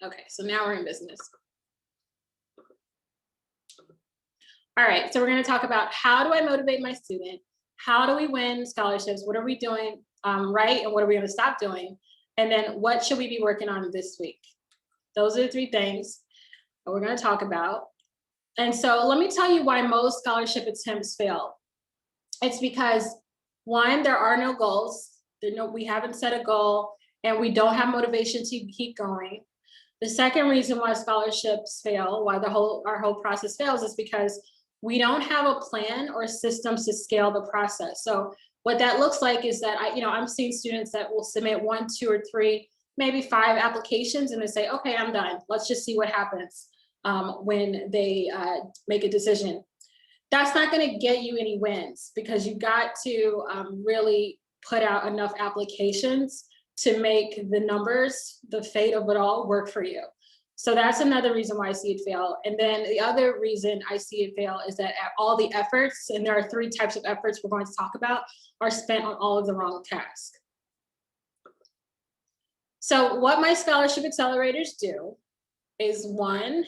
Okay, so now we're in business. All right, so we're going to talk about how do I motivate my student? How do we win scholarships? What are we doing right? And what are we going to stop doing? And then what should we be working on this week? Those are the three things that we're going to talk about. And so let me tell you why most scholarship attempts fail. It's because one, there are no goals. We haven't set a goal and we don't have motivation to keep going. The second reason why scholarships fail, why our whole process fails, is because we don't have a plan or systems to scale the process. So what that looks like is that I'm seeing students that will submit 1, 2, or 3, maybe 5 applications, and they say, okay, I'm done. Let's just see what happens when they make a decision. That's not going to get you any wins, because you got to really put out enough applications to make the numbers, the fate of it all, work for you. So that's another reason why I see it fail. And then the other reason I see it fail is that all the efforts, and there are 3 types of efforts we're going to talk about, are spent on all of the wrong tasks. So what my scholarship accelerators do is, 1,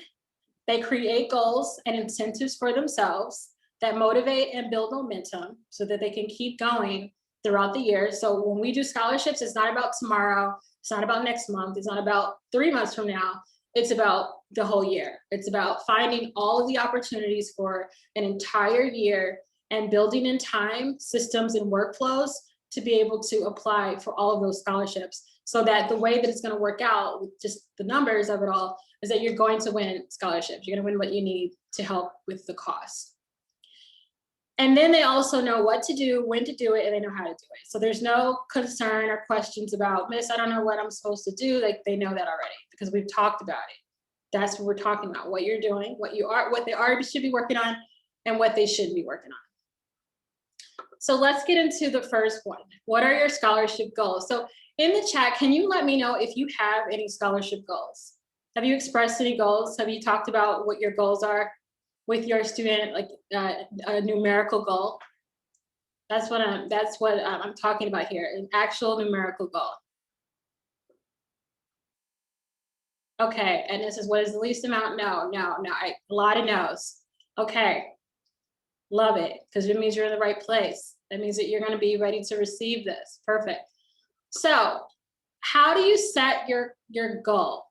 they create goals and incentives for themselves that motivate and build momentum so that they can keep going throughout the year. So when we do scholarships, it's not about tomorrow, it's not about next month, it's not about 3 months from now, it's about the whole year. It's about finding all of the opportunities for an entire year and building in time, systems, and workflows to be able to apply for all of those scholarships, so that the way that it's going to work out with just the numbers of it all is that you're going to win scholarships. You're going to win what you need to help with the cost. And then they also know what to do, when to do it, and they know how to do it. So there's no concern or questions about, Miss, I don't know what I'm supposed to do. Like, they know that already because we've talked about it. That's what we're talking about, what you're doing, what they already should be working on, and what they should be working on. So let's get into the first one. What are your scholarship goals? So in the chat, can you let me know if you have any scholarship goals? Have you expressed any goals? Have you talked about what your goals are with your student, like a numerical goal? That's what I'm talking about here, an actual numerical goal. Okay, and this is, what is the least amount? No, a lot of no's. Okay, love it, because it means you're in the right place. That means that you're going to be ready to receive this. Perfect. So how do you set your goal?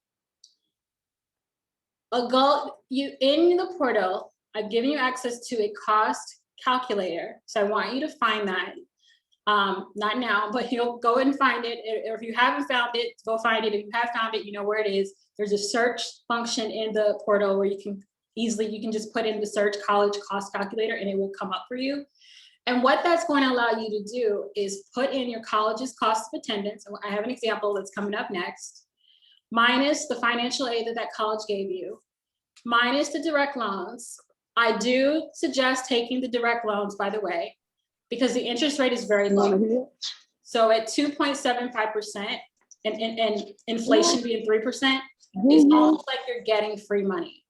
A goal, in the portal, I've given you access to a cost calculator. So I want you to find that. Not now, but you'll go and find it. Or if you haven't found it, go find it. If you have found it, you know where it is. There's a search function in the portal where you can just put in the search college cost calculator and it will come up for you. And what that's going to allow you to do is put in your college's cost of attendance. I have an example that's coming up next, minus the financial aid that college gave you, minus the direct loans. I do suggest taking the direct loans, by the way, because the interest rate is very low. So at 2.75% and inflation being 3%, it's almost like you're getting free money.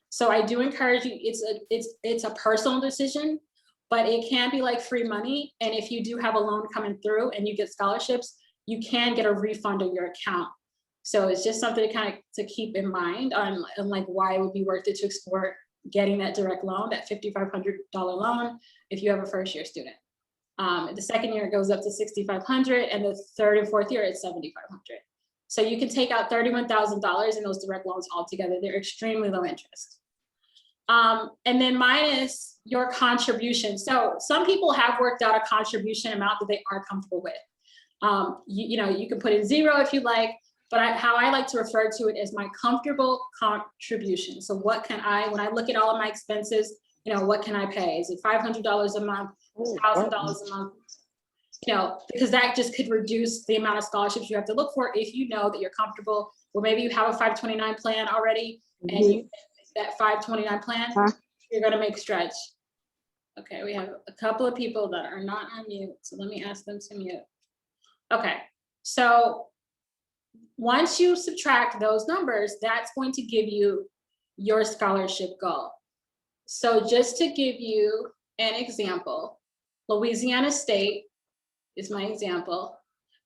So I do encourage you, it's a personal decision, but it can be like free money. And if you do have a loan coming through and you get scholarships, you can get a refund of your account. So it's just something to keep in mind on like why it would be worth it to explore getting that direct loan, that $5,500 loan, if you have a first year student. The second year it goes up to $6,500, and the third and fourth year it's $7,500. So you can take out $31,000 in those direct loans altogether. They're extremely low interest. And then minus your contribution. So some people have worked out a contribution amount that they are comfortable with. You can put in 0 if you like, but how I like to refer to it as my comfortable contribution. So what can when I look at all of my expenses, what can I pay? Is it $500 a month, $1,000 a month? Because that just could reduce the amount of scholarships you have to look for if you know that you're comfortable, or maybe you have a 529 plan already, and that 529 plan, you're going to make stretch. Okay, we have a couple of people that are not on mute, so let me ask them to mute. Okay, so once you subtract those numbers, that's going to give you your scholarship goal. So just to give you an example, Louisiana State is my example.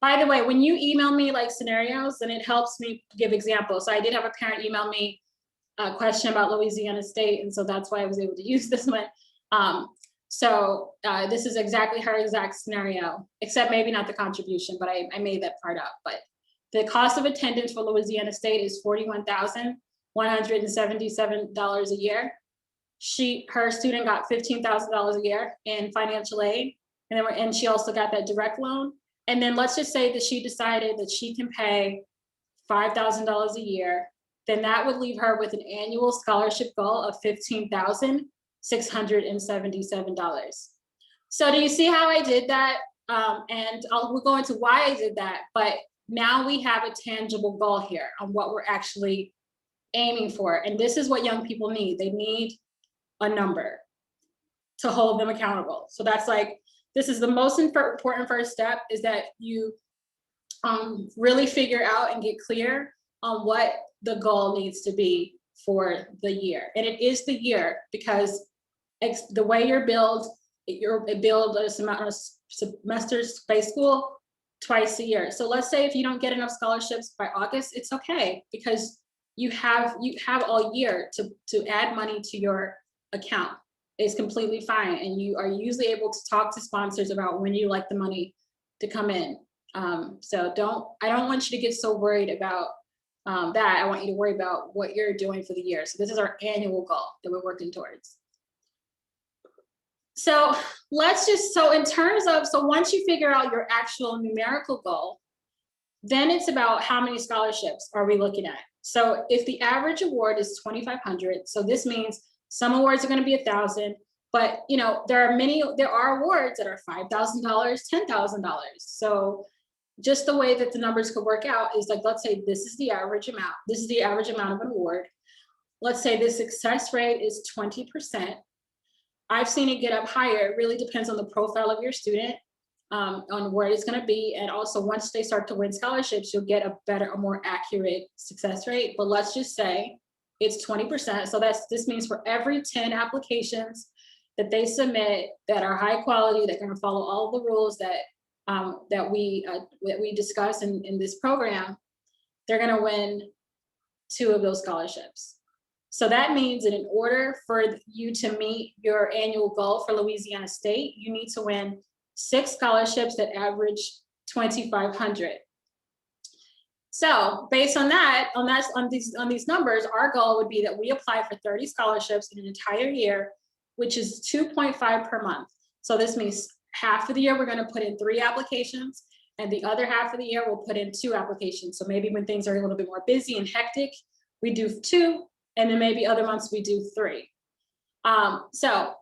By the way, when you email me like scenarios, then it helps me give examples. So I did have a parent email me a question about Louisiana State, and so that's why I was able to use this one. This is exactly her exact scenario, except maybe not the contribution, but I made that part up. But the cost of attendance for Louisiana State is $41,177 a year. Her student got $15,000 a year in financial aid, and she also got that direct loan. And then let's just say that she decided that she can pay $5,000 a year, then that would leave her with an annual scholarship goal of $15,677. So do you see how I did that? We'll go into why I did that, but now we have a tangible goal here on what we're actually aiming for. And this is what young people need. They need a number to hold them accountable. So that's like, this is the most important first step, is that you really figure out and get clear on what the goal needs to be for the year. And it is the year, because the way you're billed a semester-based school twice a year. So let's say if you don't get enough scholarships by August, it's okay, because you have all year to add money to your account. It's completely fine, and you are usually able to talk to sponsors about when you like the money to come in. So I don't want you to get so worried about that. I want you to worry about what you're doing for the year. So this is our annual goal that we're working towards. So once you figure out your actual numerical goal, then it's about how many scholarships are we looking at. So if the average award is 2,500, so this means some awards are going to be 1,000, but there are awards that are $5,000, $10,000. So just the way that the numbers could work out is like, let's say this is the average amount. This is the average amount of an award. Let's say the success rate is 20%. I've seen it get up higher. It really depends on the profile of your student, on where it's going to be. And also, once they start to win scholarships, you'll get a more accurate success rate. But let's just say it's 20%. So this means for every 10 applications that they submit that are high quality, that are going to follow all the rules that we discuss in this program, they're going to win 2 of those scholarships. So that means that in order for you to meet your annual goal for Louisiana State, you need to win 6 scholarships that average 2,500. So based on that, on these numbers, our goal would be that we apply for 30 scholarships in an entire year, which is 2.5 per month. So this means half of the year we're going to put in 3 applications, and the other half of the year we'll put in 2 applications. So maybe when things are a little bit more busy and hectic, we do 2, and then maybe other months we do 3. So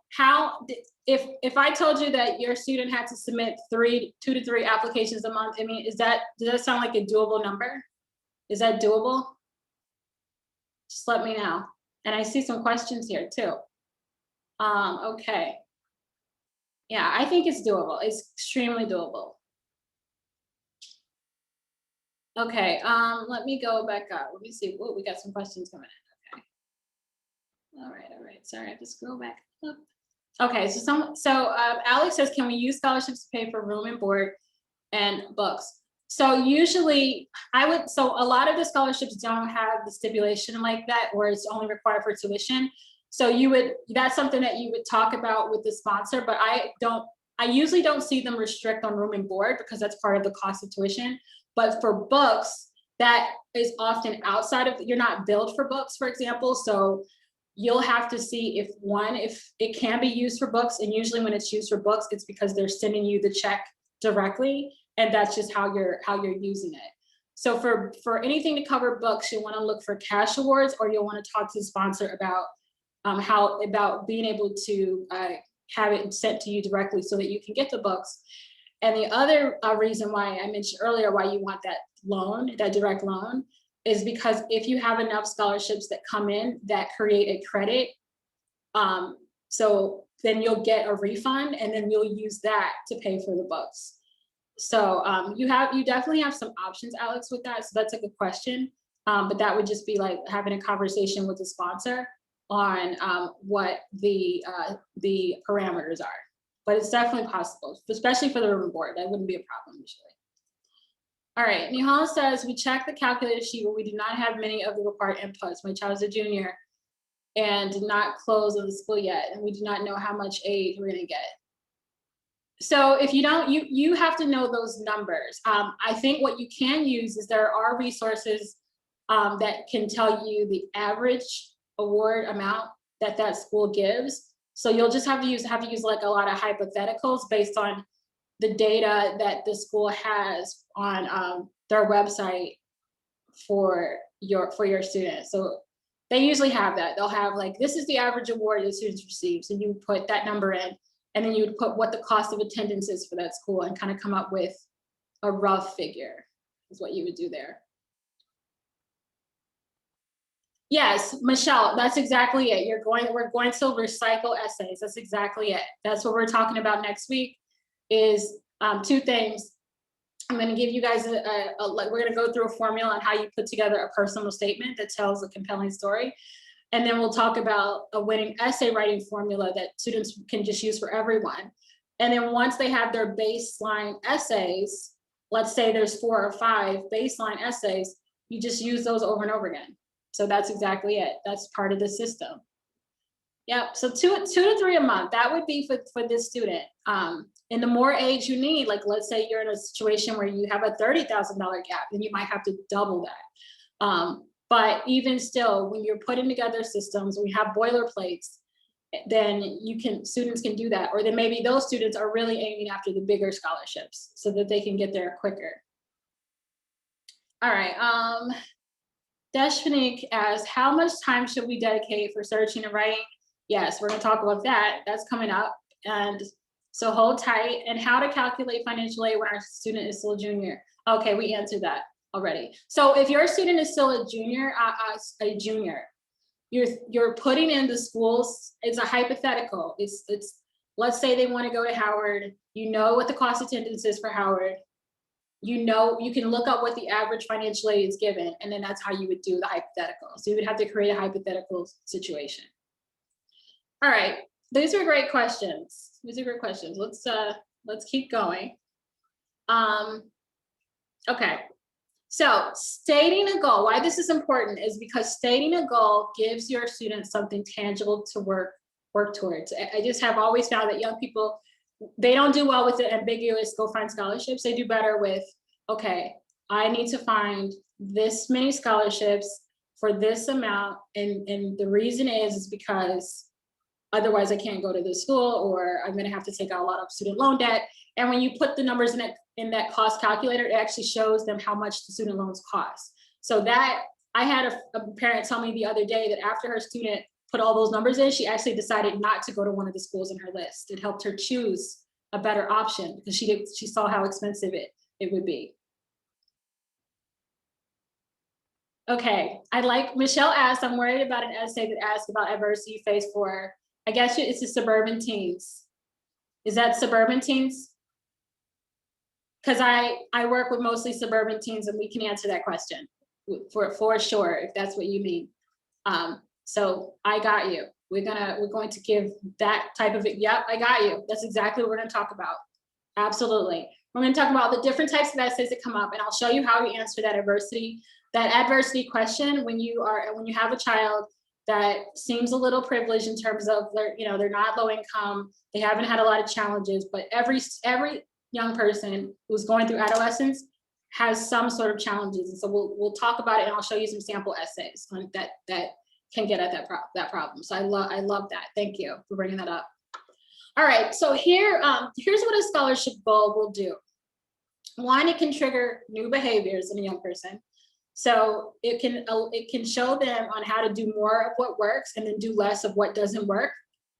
if I told you that your student had to submit 2 to 3 applications a month, I mean, does that sound like a doable number? Is that doable? Just let me know. And I see some questions here too. Okay. Yeah, I think it's doable. It's extremely doable. Okay, let me go back up. Let me see. Oh, we got some questions coming in. Okay. All right. Sorry, I have to scroll back up. Okay, so Alex says, can we use scholarships to pay for room and board and books? So usually a lot of the scholarships don't have the stipulation like that, where it's only required for tuition. So that's something that you would talk about with the sponsor, but I usually don't see them restrict on room and board, because that's part of the cost of tuition. But for books, that is often outside of, you're not billed for books, for example. So you'll have to see if it can be used for books. And usually when it's used for books, it's because they're sending you the check directly, and that's just how you're using it. So for anything to cover books, you'll want to look for cash awards, or you'll want to talk to the sponsor about about being able to have it sent to you directly so that you can get the books. And the other reason why I mentioned earlier why you want that loan, that direct loan, is because if you have enough scholarships that come in that create a credit, so then you'll get a refund, and then you'll use that to pay for the books. So you definitely have some options, Alex, with that. So that's a good question. But that would just be like having a conversation with the sponsor on what the parameters are. But it's definitely possible, especially for the room and board. That wouldn't be a problem usually. All right, Nihal says, we check the calculator sheet, but we do not have many of the required inputs. My child is a junior and did not close of the school yet, and we do not know how much aid we're gonna get. So if you don't, you have to know those numbers. I think what you can use is there are resources that can tell you the average award amount that that school gives. So you'll just have to use like a lot of hypotheticals based on the data that the school has on their website for your students. So they usually have that. They'll have like, this is the average award the students receive. So you put that number in, and then you would put what the cost of attendance is for that school and kind of come up with a rough figure is what you would do there. Yes, Michelle, that's exactly it. We're going to recycle essays. That's exactly it. That's what we're talking about next week is two things. I'm going to give you guys we're going to go through a formula on how you put together a personal statement that tells a compelling story. And then we'll talk about a winning essay writing formula that students can just use for everyone. And then once they have their baseline essays, let's say there's 4 or 5 baseline essays, you just use those over and over again. So that's exactly it. That's part of the system. Yep, so two to three a month, that would be for this student. And the more age you need, like let's say you're in a situation where you have a $30,000 gap, then you might have to double that. But even still, when you're putting together systems, we have boilerplates, then students can do that. Or then maybe those students are really aiming after the bigger scholarships so that they can get there quicker. All right, Deshvanique asks, how much time should we dedicate for searching and writing? Yes, we're gonna talk about that. That's coming up. And so hold tight. And how to calculate financial aid when our student is still a junior. Okay, we answered that already. So if your student is still a junior, you're putting in the schools, it's a hypothetical. It's let's say they want to go to Howard, you know what the cost of attendance is for Howard. You know, you can look up what the average financial aid is given, and then that's how you would do the hypothetical. So you would have to create a hypothetical situation. All right, these are great questions. These are great questions. Let's keep going. Okay, so stating a goal, why this is important is because stating a goal gives your students something tangible to work towards. I just have always found that young people, they don't do well with the ambiguous go find scholarships. They do better with, okay, I need to find this many scholarships for this amount. And the reason is because otherwise I can't go to the school, or I'm gonna have to take out a lot of student loan debt. And when you put the numbers in that cost calculator, it actually shows them how much the student loans cost. So that, I had a parent tell me the other day that after her student put all those numbers in, she actually decided not to go to one of the schools in her list. It helped her choose a better option because she saw how expensive it would be. Okay, Michelle asked, I'm worried about an essay that asks about adversity you face for, I guess it's the suburban teens. Is that suburban teens? Because I work with mostly suburban teens, and we can answer that question for sure if that's what you mean. So I got you. We're going to give that type of it. Yep, I got you. That's exactly what we're going to talk about. Absolutely. We're going to talk about the different types of essays that come up, and I'll show you how we answer that adversity question when you have a child that seems a little privileged in terms of they're not low income, they haven't had a lot of challenges, but every young person who's going through adolescence has some sort of challenges. And so we'll talk about it, and I'll show you some sample essays that can get at that problem. So I love that. Thank you for bringing that up. All right, so here's what a scholarship goal will do. One, it can trigger new behaviors in a young person. So it can show them on how to do more of what works and then do less of what doesn't work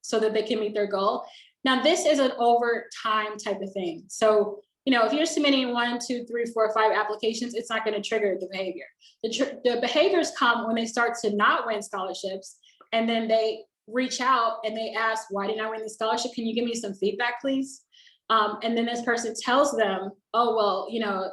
so that they can meet their goal. Now, this is an over time type of thing. So, if you're submitting 1, 2, 3, 4, 5 applications, it's not going to trigger the behavior. The behaviors come when they start to not win scholarships, and then they reach out and they ask, why didn't I win the scholarship? Can you give me some feedback, please? And then this person tells them, oh, well,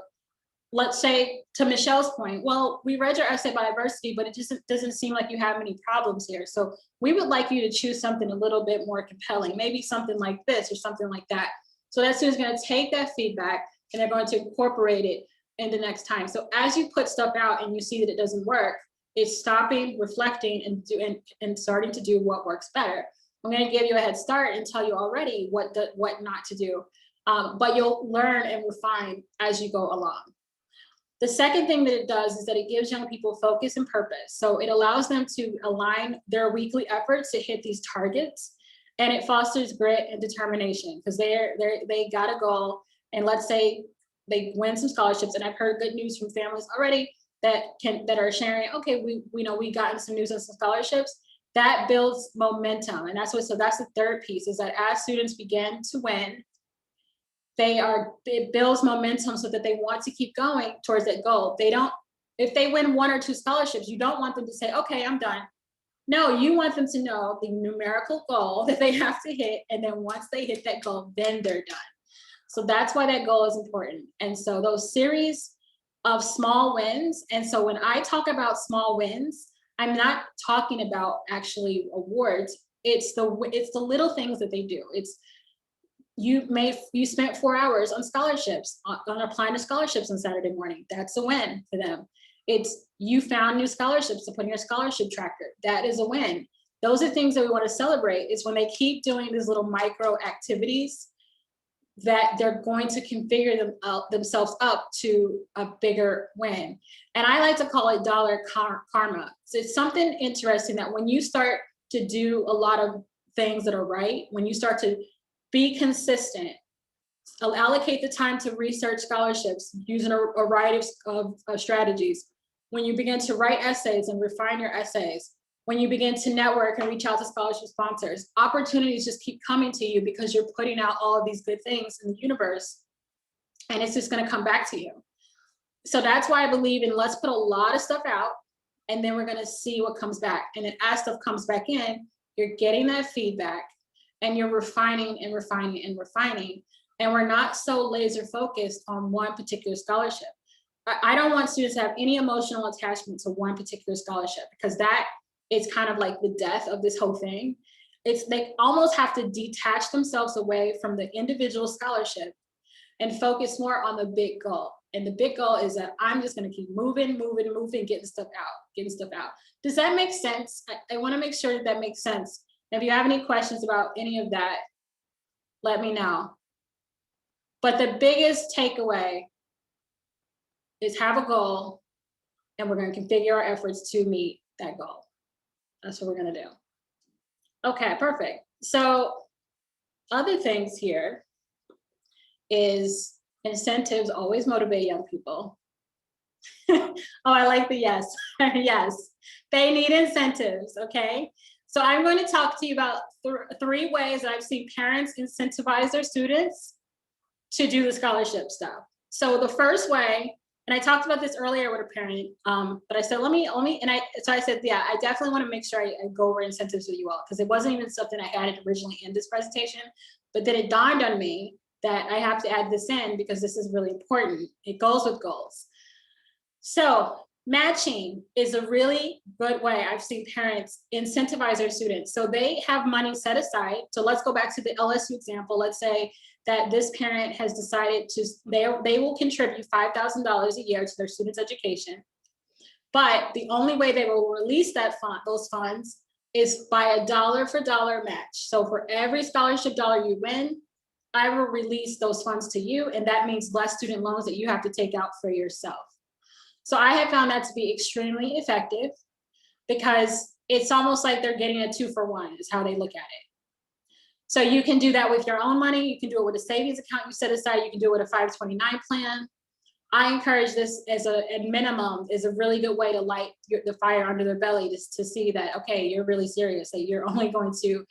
let's say, to Michelle's point, well, we read your essay about adversity, but it just doesn't seem like you have any problems here. So we would like you to choose something a little bit more compelling, maybe something like this or something like that. So that student's going to take that feedback and they're going to incorporate it in the next time. So as you put stuff out and you see that it doesn't work, it's stopping, reflecting, and starting to do what works better. I'm going to give you a head start and tell you already what not to do, but you'll learn and refine as you go along. The second thing that it does is that it gives young people focus and purpose. So it allows them to align their weekly efforts to hit these targets, and it fosters grit and determination because they got a goal. And let's say they win some scholarships, and I've heard good news from families already that are sharing, okay, we know we gotten some news on some scholarships. That builds momentum, and that's the third piece, is that as students begin to win, it builds momentum so that they want to keep going towards that goal. If they win 1 or 2 scholarships, you don't want them to say, okay, I'm done. No, you want them to know the numerical goal that they have to hit, and then once they hit that goal, then they're done. So that's why that goal is important. And so those series of small wins, and so when I talk about small wins, I'm not talking about actually awards. It's the little things that they do. It's you spent 4 hours on scholarships, on applying to scholarships on Saturday morning. That's a win for them. It's you found new scholarships to put in your scholarship tracker. That is a win. Those are things that we want to celebrate. Is when they keep doing these little micro activities that they're going to configure themselves up to a bigger win. And I like to call it dollar karma. So it's something interesting that when you start to do a lot of things that are right, when you start to be consistent, allocate the time to research scholarships using a variety of strategies. When you begin to write essays and refine your essays, when you begin to network and reach out to scholarship sponsors, opportunities just keep coming to you because you're putting out all of these good things in the universe, and it's just going to come back to you. So that's why I believe in let's put a lot of stuff out, and then we're going to see what comes back. And then as stuff comes back in, you're getting that feedback, and you're refining and refining and refining. And we're not so laser focused on one particular scholarship. I don't want students to have any emotional attachment to one particular scholarship, because that is kind of like the death of this whole thing. They almost have to detach themselves away from the individual scholarship and focus more on the big goal. And the big goal is that I'm just going to keep moving, getting stuff out. Does that make sense? I want to make sure that makes sense. If you have any questions about any of that, let me know. But the biggest takeaway is have a goal, and we're going to configure our efforts to meet that goal. That's what we're going to do. Okay, perfect. So other things here is incentives always motivate young people. Oh, I like the yes. Yes, they need incentives. Okay. So I'm going to talk to you about 3 ways that I've seen parents incentivize their students to do the scholarship stuff. So the first way, and I talked about this earlier with a parent, but I said, so I said, yeah, I definitely want to make sure I go over incentives with you all, because it wasn't even something I had originally in this presentation, but then it dawned on me that I have to add this in because this is really important. It goes with goals. So matching is a really good way I've seen parents incentivize their students. So they have money set aside. So let's go back to the LSU example. Let's say that this parent has decided they will contribute $5,000 a year to their students' education. But the only way they will release those funds is by a dollar for dollar match. So for every scholarship dollar you win, I will release those funds to you. And that means less student loans that you have to take out for yourself. So I have found that to be extremely effective, because it's almost like they're getting a 2-for-1 is how they look at it. So you can do that with your own money. You can do it with a savings account you set aside. You can do it with a 529 plan. I encourage this as at minimum is a really good way to light the fire under their belly, just to see that, okay, you're really serious, that you're only going to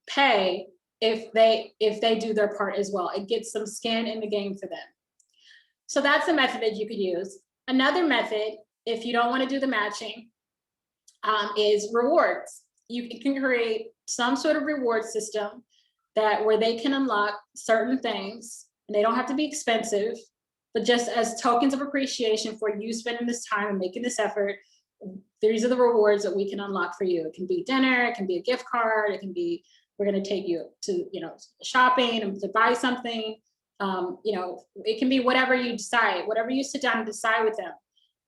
pay if they do their part as well. It gets some skin in the game for them. So that's a method that you could use. Another method, if you don't want to do the matching, is rewards. You can create some sort of reward system where they can unlock certain things, and they don't have to be expensive, but just as tokens of appreciation for you spending this time and making this effort. These are the rewards that we can unlock for you. It can be dinner, it can be a gift card, it can be, we're going to take you to, shopping and to buy something. You know, it can be whatever you decide, whatever you sit down and decide with them,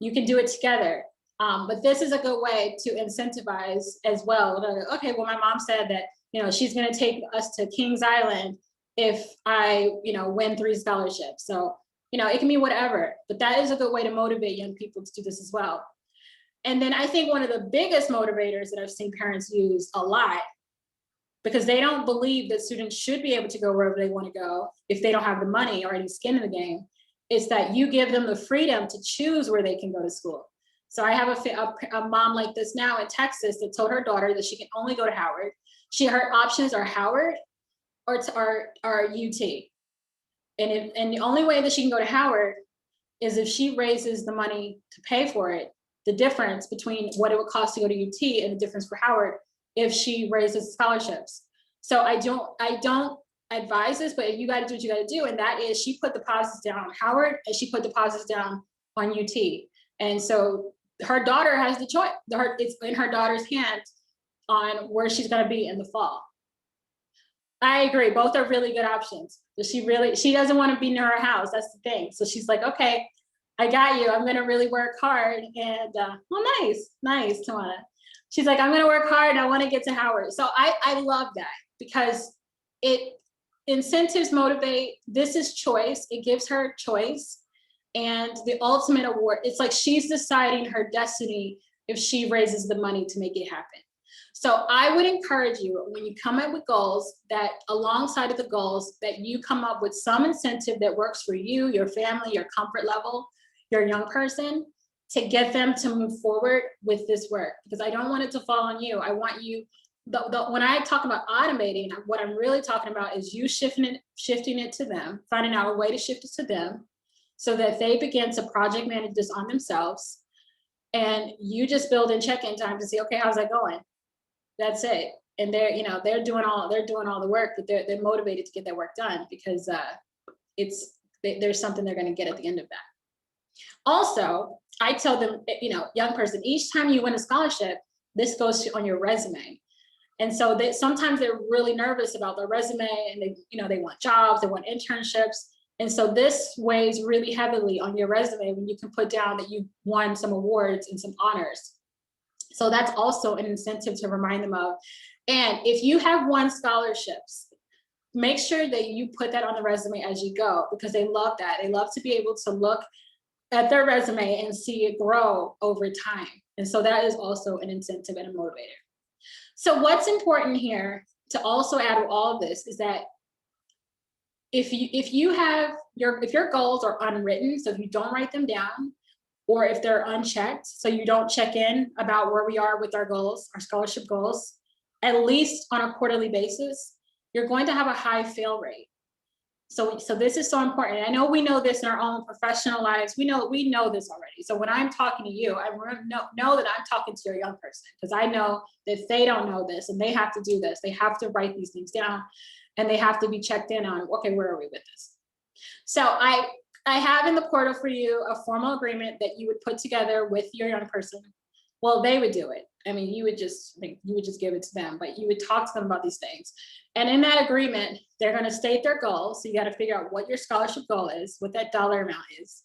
you can do it together. But this is a good way to incentivize as well. Okay, well, my mom said that, you know, she's going to take us to Kings Island if I, you know, win 3 scholarships. So, you know, it can be whatever, but that is a good way to motivate young people to do this as well. And then I think one of the biggest motivators that I've seen parents use a lot, because they don't believe that students should be able to go wherever they want to go if they don't have the money or any skin in the game, is that you give them the freedom to choose where they can go to school. So I have a mom like this now in Texas that told her daughter that she can only go to Howard. Her options are Howard or UT. And the only way that she can go to Howard is if she raises the money to pay for it, the difference between what it would cost to go to UT and the difference for Howard if she raises scholarships. So I don't advise this, but you got to do what you got to do. And that is, she put deposits down on Howard and she put deposits down on UT. And so her daughter has the choice. It's in her daughter's hands on where she's going to be in the fall. I agree. Both are really good options. But she doesn't want to be near her house. That's the thing. So she's like, okay, I got you. I'm going to really work hard. And nice, Tawana. She's like, I'm going to work hard and I want to get to Howard. So I love that, because it incentives motivate. This is choice. It gives her choice. And the ultimate award, it's like she's deciding her destiny if she raises the money to make it happen. So I would encourage you, when you come up with goals, that alongside of the goals, that you come up with some incentive that works for you, your family, your comfort level, your young person, to get them to move forward with this work. Because I don't want it to fall on you. I want you, when I talk about automating, what I'm really talking about is you shifting it to them, finding out a way to shift it to them so that they begin to project manage this on themselves. And you just build in check-in time to see, okay, how's that going? That's it. And they're doing all the work, but they're motivated to get that work done, because there's something they're going to get at the end of that. Also, I tell them, young person, each time you win a scholarship, this goes on your resume. And so sometimes they're really nervous about their resume, and they want jobs, they want internships. And so this weighs really heavily on your resume when you can put down that you won some awards and some honors. So that's also an incentive to remind them of. And if you have won scholarships, make sure that you put that on the resume as you go, because they love that. They love to be able to look at their resume and see it grow over time. And so that is also an incentive and a motivator. So what's important here to also add to all of this is that if your goals are unwritten, so if you don't write them down, or if they're unchecked, so you don't check in about where we are with our goals, our scholarship goals, at least on a quarterly basis, you're going to have a high fail rate. So this is so important. I know we know this in our own professional lives. We know this already. So when I'm talking to you, I know that I'm talking to your young person, because I know that if they don't know this and they have to do this, they have to write these things down and they have to be checked in on, okay, where are we with this? So I have in the portal for you a formal agreement that you would put together with your young person. Well, they would do it. I mean, you would just give it to them, but you would talk to them about these things. And in that agreement, they're going to state their goals. So you got to figure out what your scholarship goal is, what that dollar amount is.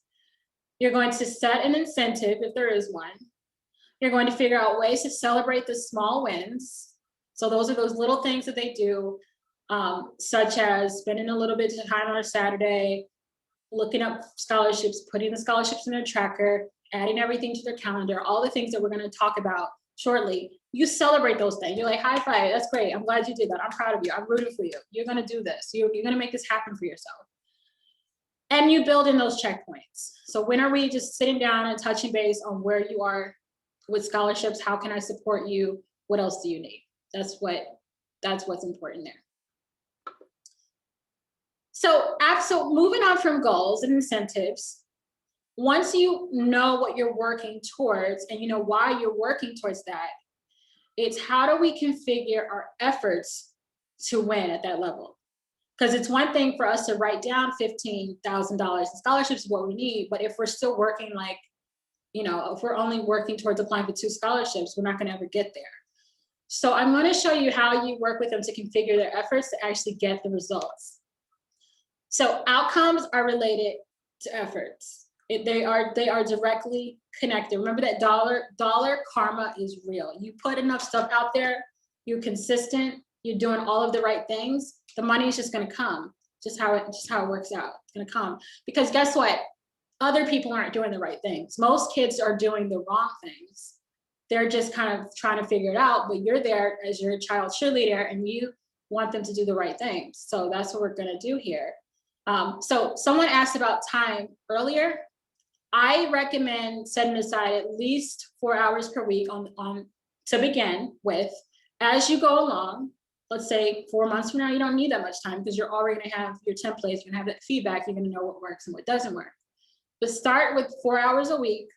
You're going to set an incentive if there is one. You're going to figure out ways to celebrate the small wins. So those are those little things that they do, such as spending a little bit of time on a Saturday, looking up scholarships, putting the scholarships in their tracker, adding everything to their calendar, all the things that we're going to talk about shortly. You celebrate those things. You're like, high five, that's great. I'm glad you did that. I'm proud of you. I'm rooting for you. You're going to do this. You're going to make this happen for yourself. And you build in those checkpoints. So when are we just sitting down and touching base on where you are with scholarships? How can I support you? What else do you need? That's what's important there. So moving on from goals and incentives, once you know what you're working towards and you know why you're working towards that, it's how do we configure our efforts to win at that level? Because it's one thing for us to write down $15,000 in scholarships is what we need, but if we're still working if we're only working towards applying for 2 scholarships, we're not going to ever get there. So I'm going to show you how you work with them to configure their efforts to actually get the results. So outcomes are related to efforts. They are directly connected. Remember that dollar karma is real. You put enough stuff out there, you're consistent, you're doing all of the right things, the money is just going to come. Just how it works out. It's going to come. Because guess what? Other people aren't doing the right things. Most kids are doing the wrong things. They're just kind of trying to figure it out, but you're there as your child cheerleader and you want them to do the right things. So that's what we're going to do here. So someone asked about time earlier. I recommend setting aside at least 4 hours per week on to begin with. As you go along, let's say 4 months from now, you don't need that much time because you're already going to have your templates, you're going to have that feedback, you're going to know what works and what doesn't work. But start with 4 hours a week.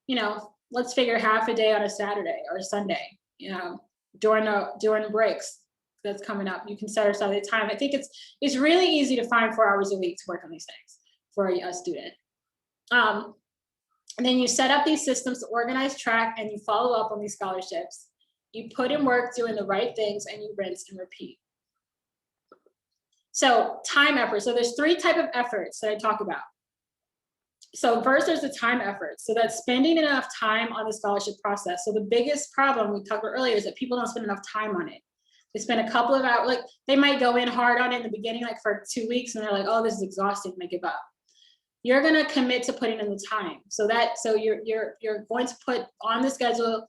You know, let's figure half a day on a Saturday or a Sunday. You know, during breaks that's coming up, you can set aside the time. I think it's really easy to find 4 hours a week to work on these things for a student. And then you set up these systems to organize, track, and you follow up on these scholarships. You put in work doing the right things and you rinse and repeat. So time effort. So there's 3 types of efforts that I talk about. So first there's the time effort. So that's spending enough time on the scholarship process. So the biggest problem we talked about earlier is that people don't spend enough time on it. They spend a couple of hours, like they might go in hard on it in the beginning, like for 2 weeks, and they're like, oh, this is exhausting, and they give up. You're gonna commit to putting in the time. So you're going to put on the schedule,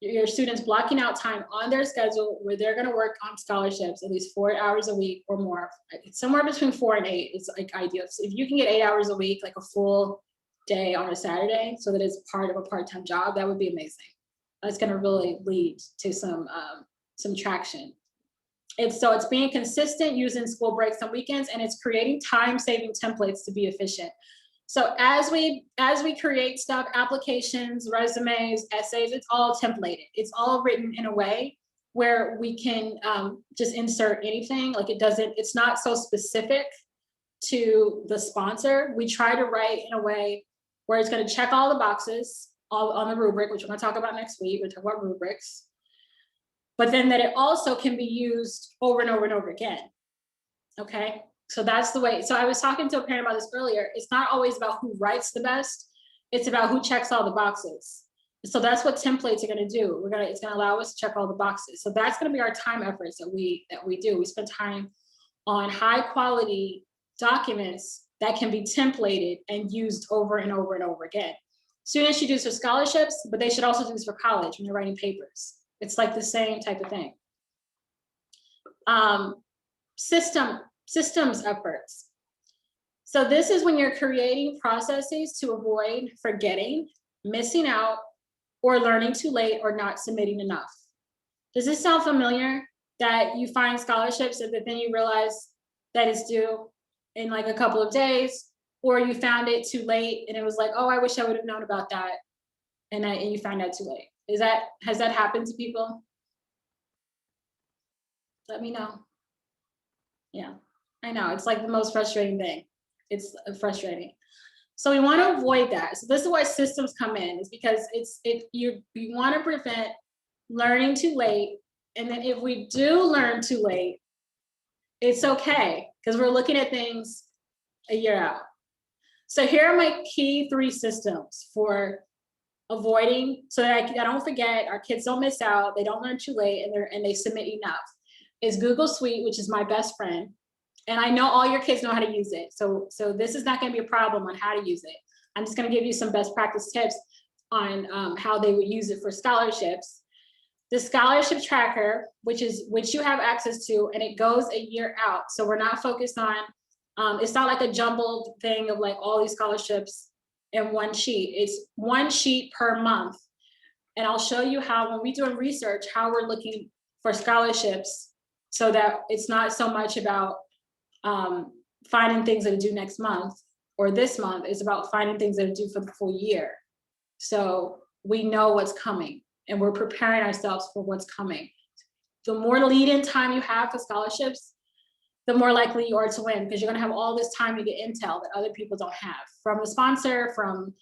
your students blocking out time on their schedule where they're gonna work on scholarships at least 4 hours a week or more. It's somewhere between 4 and 8 is like ideal. So if you can get 8 hours a week, like a full day on a Saturday, so that it's part of a part-time job, that would be amazing. That's gonna really lead to some traction. It's being consistent, using school breaks and weekends, and it's creating time-saving templates to be efficient. So as we create stuff, applications, resumes, essays, it's all templated. It's all written in a way where we can just insert anything. Like it's not so specific to the sponsor. We try to write in a way where it's going to check all the boxes on the rubric, which we're going to talk about next week. We'll talk about rubrics. But then that it also can be used over and over and over again. Okay, so that's the way. So I was talking to a parent about this earlier. It's not always about who writes the best. It's about who checks all the boxes. So that's what templates are going to do. It's going to allow us to check all the boxes. So that's going to be our time efforts that we do. We spend time on high quality documents that can be templated and used over and over and over again. Students should do this for scholarships, but they should also do this for college when they're writing papers. It's like the same type of thing. Systems efforts. So this is when you're creating processes to avoid forgetting, missing out, or learning too late or not submitting enough. Does this sound familiar? That you find scholarships and then you realize that it's due in like a couple of days, or you found it too late and it was like, oh, I wish I would have known about that, and you find out too late. Has that happened to people? Let me know. Yeah, I know, it's like the most frustrating thing. It's frustrating. So we want to avoid that. So this is why systems come in, is because you want to prevent learning too late. And then if we do learn too late, it's okay, because we're looking at things a year out. So here are my key 3 systems for avoiding, so that I don't forget, our kids don't miss out, they don't learn too late, and they submit enough. Is Google Suite, which is my best friend. And I know all your kids know how to use it. So this is not going to be a problem on how to use it. I'm just going to give you some best practice tips on how they would use it for scholarships. The scholarship tracker, which you have access to, and it goes a year out. So we're not focused on, it's not like a jumbled thing of like all these scholarships in one sheet. It's one sheet per month. And I'll show you how, when we're doing research, how we're looking for scholarships, so that it's not so much about finding things that are due next month or this month. It's about finding things that are due for the full year. So we know what's coming and we're preparing ourselves for what's coming. The more lead-in time you have for scholarships, the more likely you are to win, because you're going to have all this time to get intel that other people don't have, from the sponsor, from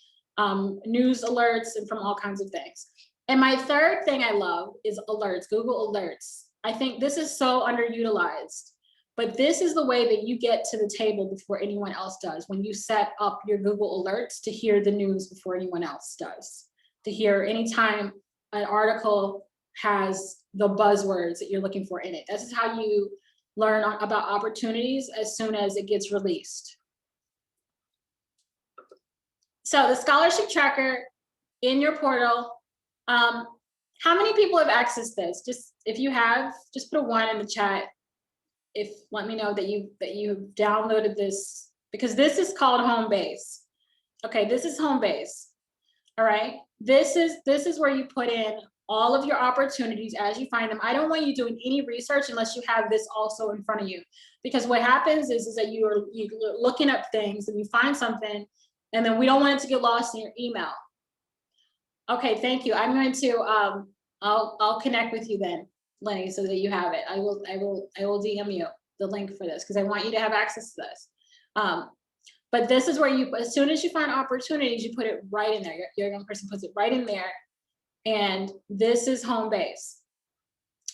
news alerts, and from all kinds of things. And my third thing I love is alerts, Google Alerts. I think this is so underutilized. But this is the way that you get to the table before anyone else does, when you set up your Google alerts to hear the news before anyone else does, to hear anytime an article has the buzzwords that you're looking for in it. This is how you learn about opportunities as soon as it gets released. So the scholarship tracker in your portal, how many people have accessed this? Just if you have, just put a 1 in the chat. Let me know that you've downloaded this, because this is called Homebase. Okay, this is Homebase. All right, this is where you put in all of your opportunities as you find them. I don't want you doing any research unless you have this also in front of you, because what happens is that you're looking up things and you find something, and then we don't want it to get lost in your email. Okay, thank you. I'm going to I'll connect with you then, Lenny, so that you have it. I will DM you the link for this, because I want you to have access to this. But this is where you, as soon as you find opportunities, you put it right in there. Your young person puts it right in there. And this is Homebase.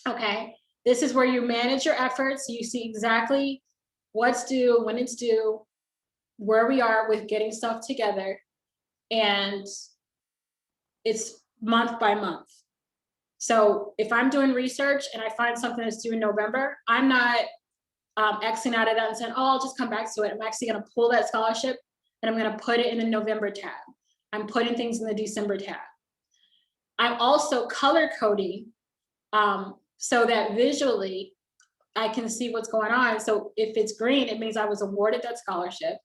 Okay, this is where you manage your efforts. You see exactly what's due, when it's due, where we are with getting stuff together. And it's month by month. So if I'm doing research and I find something that's due in November, I'm not Xing out of that and saying, oh, I'll just come back to it. I'm actually going to pull that scholarship and I'm going to put it in the November tab. I'm putting things in the December tab. I'm also color coding so that visually I can see what's going on. So if it's green, it means I was awarded that scholarship.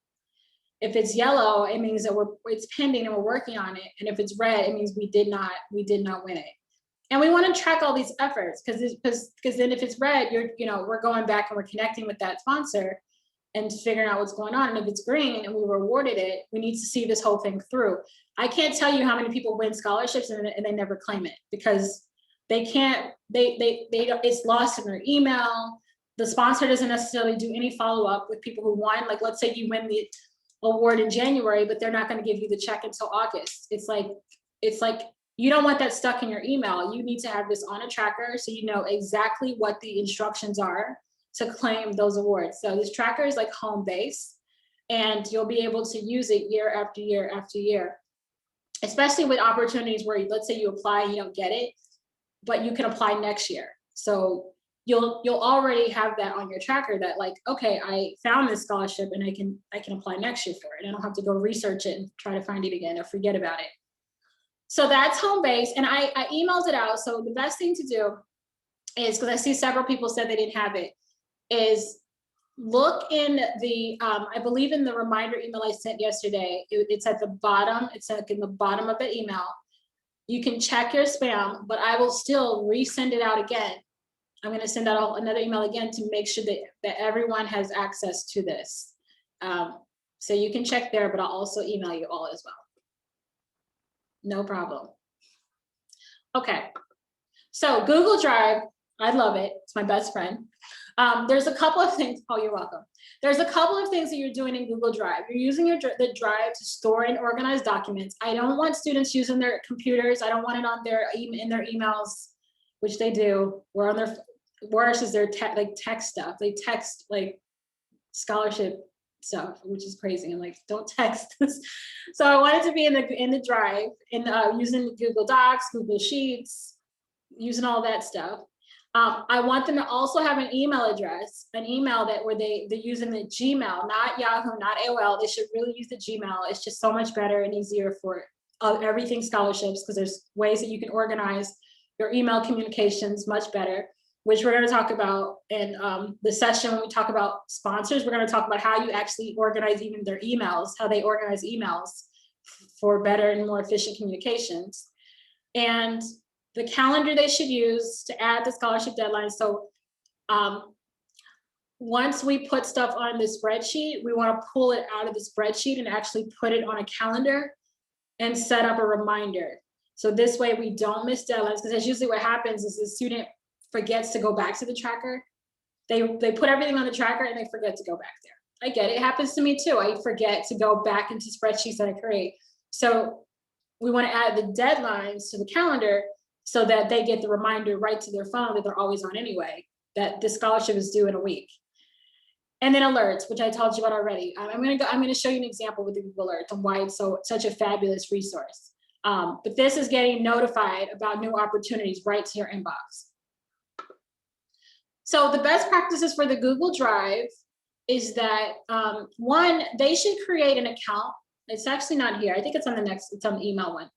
If it's yellow, it means that it's pending and we're working on it. And if it's red, it means we did not win it. And we want to track all these efforts, because then if it's red, we're going back and we're connecting with that sponsor and figuring out what's going on. And if it's green and we were awarded it, we need to see this whole thing through. I can't tell you how many people win scholarships and they never claim it, because they can't, it's lost in their email. The sponsor doesn't necessarily do any follow-up with people who won. Like, let's say you win the award in January, but they're not going to give you the check until August. It's like you don't want that stuck in your email. You need to have this on a tracker so you know exactly what the instructions are to claim those awards. So this tracker is like Homebase, and you'll be able to use it year after year after year, especially with opportunities where, let's say you apply and you don't get it, but you can apply next year. So you'll already have that on your tracker that, like, okay, I found this scholarship and I can apply next year for it. I don't have to go research it and try to find it again or forget about it. So that's Homebase, and I emailed it out. So the best thing to do is, because I see several people said they didn't have it, is look in the, I believe in the reminder email I sent yesterday, it's at the bottom, it's like in the bottom of the email. You can check your spam, but I will still resend it out again. I'm going to send out another email again to make sure that everyone has access to this. So you can check there, but I'll also email you all as well. No problem. Okay, so Google Drive, I love it. It's my best friend. There's a couple of things. Oh, you're welcome. There's a couple of things that you're doing in Google Drive. You're using the Drive to store and organize documents. I don't want students using their computers. I don't want it on in their emails, which they do, or on their, worse is their text stuff. They text like scholarship stuff, which is crazy. I'm like, don't text this. So I want it to be in the Drive, and using Google Docs, Google Sheets, using all that stuff. I want them to also have an email address, an email where they're using the Gmail, not Yahoo, not AOL. They should really use the Gmail. It's just so much better and easier for everything scholarships, because there's ways that you can organize your email communications much better, which we're going to talk about in the session. When we talk about sponsors, we're going to talk about how you actually organize even their emails, how they organize emails for better and more efficient communications. And the calendar they should use to add the scholarship deadline. So once we put stuff on the spreadsheet, we want to pull it out of the spreadsheet and actually put it on a calendar and set up a reminder. So this way we don't miss deadlines, because that's usually what happens is the student forgets to go back to the tracker. They put everything on the tracker and they forget to go back there. I get it. It happens to me too. I forget to go back into spreadsheets that I create. So we want to add the deadlines to the calendar so that they get the reminder right to their phone that they're always on anyway, that the scholarship is due in a week. And then alerts, which I told you about already. I'm gonna show you an example with the Google Alerts and why it's such a fabulous resource. But this is getting notified about new opportunities right to your inbox. So the best practices for the Google Drive is that one, they should create an account. It's actually not here. I think it's on it's on the email one.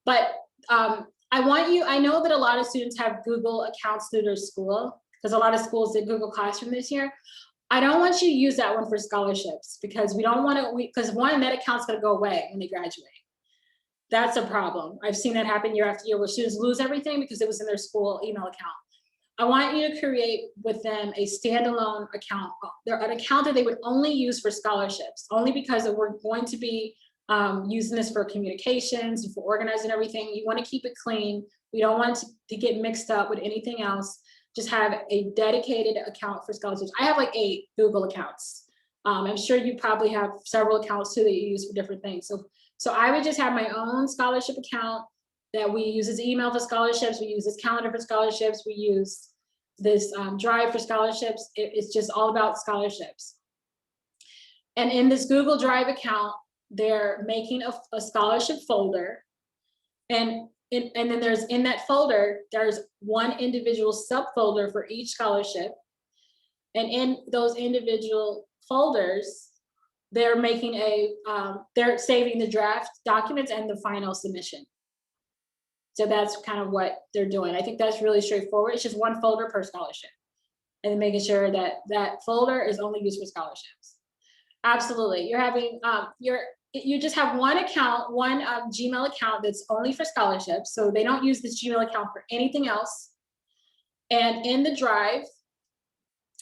But I know that a lot of students have Google accounts through their school, because a lot of schools did Google Classroom this year. I don't want you to use that one for scholarships, because we don't want to, because one, that account's going to go away when they graduate. That's a problem. I've seen that happen year after year where students lose everything because it was in their school email account. I want you to create with them a standalone account. They're an account that they would only use for scholarships, only because we're going to be using this for communications, for organizing everything. You want to keep it clean. We don't want it to get mixed up with anything else. Just have a dedicated account for scholarships. I have like 8 Google accounts. I'm sure you probably have several accounts too that you use for different things. So I would just have my own scholarship account that we use as email for scholarships. We use this calendar for scholarships. We use this drive for scholarships. It's just all about scholarships. And in this Google Drive account, they're making a scholarship folder. And then there's, in that folder, there's one individual subfolder for each scholarship. And in those individual folders, they're making they're saving the draft documents and the final submission. So that's kind of what they're doing. I think that's really straightforward. It's just one folder per scholarship, and then making sure that that folder is only used for scholarships. Absolutely. You're having, you just have one account, one Gmail account that's only for scholarships. So they don't use this Gmail account for anything else. And in the Drive,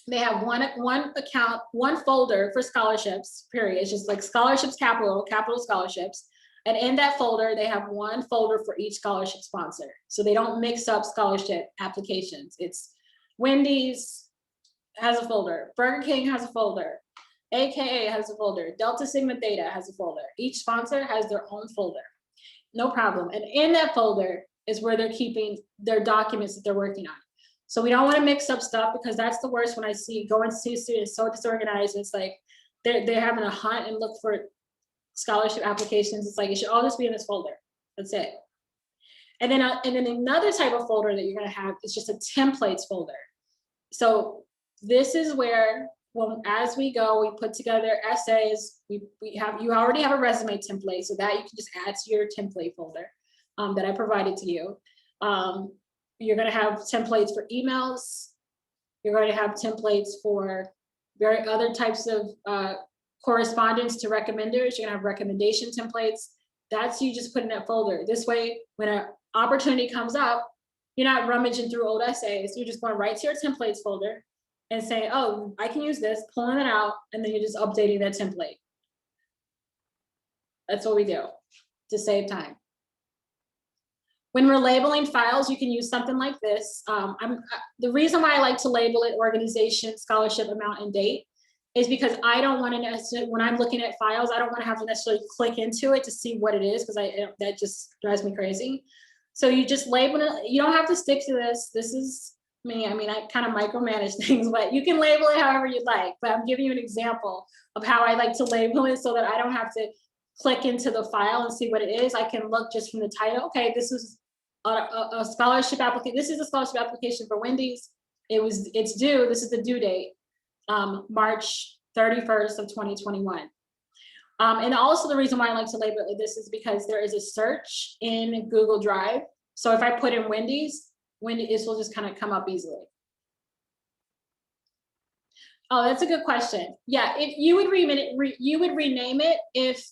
they have one account, one folder for scholarships, period. It's just like scholarships, capital scholarships. And in that folder, they have one folder for each scholarship sponsor. So they don't mix up scholarship applications. It's Wendy's has a folder, Burger King has a folder, AKA has a folder, Delta Sigma Theta has a folder. Each sponsor has their own folder. No problem. And in that folder is where they're keeping their documents that they're working on. So we don't want to mix up stuff, because that's the worst when I go and see students so disorganized. It's like they're having to hunt and look for scholarship applications. It's like, it should all just be in this folder. That's it. And then another type of folder that you're going to have is just a templates folder. So this is where, as we go, we put together essays. You already have a resume template, so that you can just add to your template folder that I provided to you. You're going to have templates for emails. You're going to have templates for other types of correspondence to recommenders. You're going to have recommendation templates. That's you just put in that folder. This way, when an opportunity comes up, you're not rummaging through old essays. You're just going right to your templates folder and saying, oh, I can use this, pulling it out, and then you're just updating that template. That's what we do to save time. When we're labeling files, you can use something like this. The reason why I like to label it organization, scholarship, amount, and date is because I don't want to necessarily, when I'm looking at files, I don't want to have to necessarily click into it to see what it is, because that just drives me crazy. So you just label it. You don't have to stick to this. This is me. I mean, I kind of micromanage things, but you can label it however you'd like. But I'm giving you an example of how I like to label it so that I don't have to click into the file and see what it is. I can look just from the title. Okay, this is a scholarship application. This is a scholarship application for Wendy's. It's due. This is the due date, March 31st of 2021. And also the reason why I like to label it this is because there is a search in Google Drive. So if I put in Wendy's, it will just kind of come up easily. Oh, that's a good question. Yeah, if you would rename it if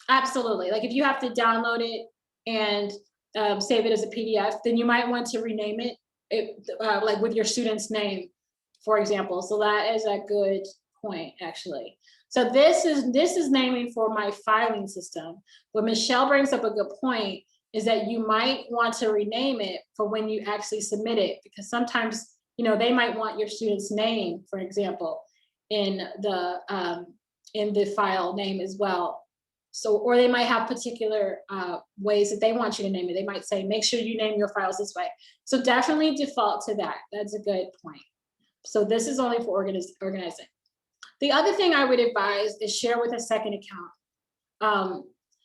absolutely. Like if you have to download it and save it as a PDF, then you might want to rename it like with your student's name, for example. So that is a good point, actually. So this is naming for my filing system. What Michelle brings up a good point is that you might want to rename it for when you actually submit it, because sometimes, you know, they might want your student's name, for example, in the file name as well. So, or they might have particular ways that they want you to name it. They might say, make sure you name your files this way. So definitely default to that. That's a good point. So this is only for organizing. The other thing I would advise is share with a second account.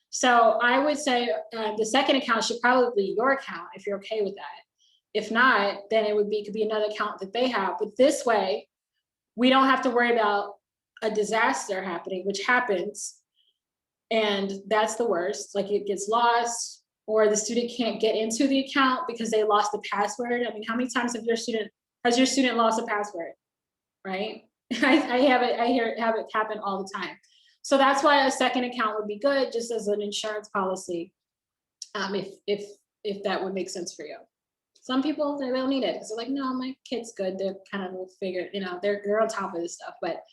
So I would say the second account should probably be your account if you're okay with that. If not, then it could be another account that they have. But this way, we don't have to worry about a disaster happening, which happens. And that's the worst, like it gets lost, or the student can't get into the account because they lost the password. I mean, how many times has your student lost a password, right? I hear it happen all the time. So that's why a second account would be good, just as an insurance policy, if that would make sense for you. Some people, they don't need it because they're like, no, my kid's good. They're kind of figured, they're on top of this stuff. But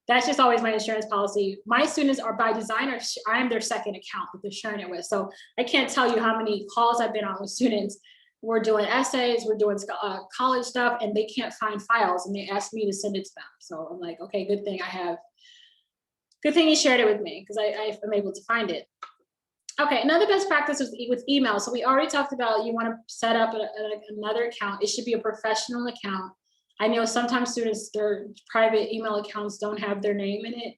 that's just always my insurance policy. My students are by design, I am their second account that they're sharing it with. So I can't tell you how many calls I've been on with students. We're doing essays, we're doing college stuff, and they can't find files, and they ask me to send it to them. So I'm like, okay, good thing you shared it with me because I'm able to find it. Okay, another best practice with email. So we already talked about you want to set up another account. It should be a professional account. I know sometimes students, their private email accounts don't have their name in it.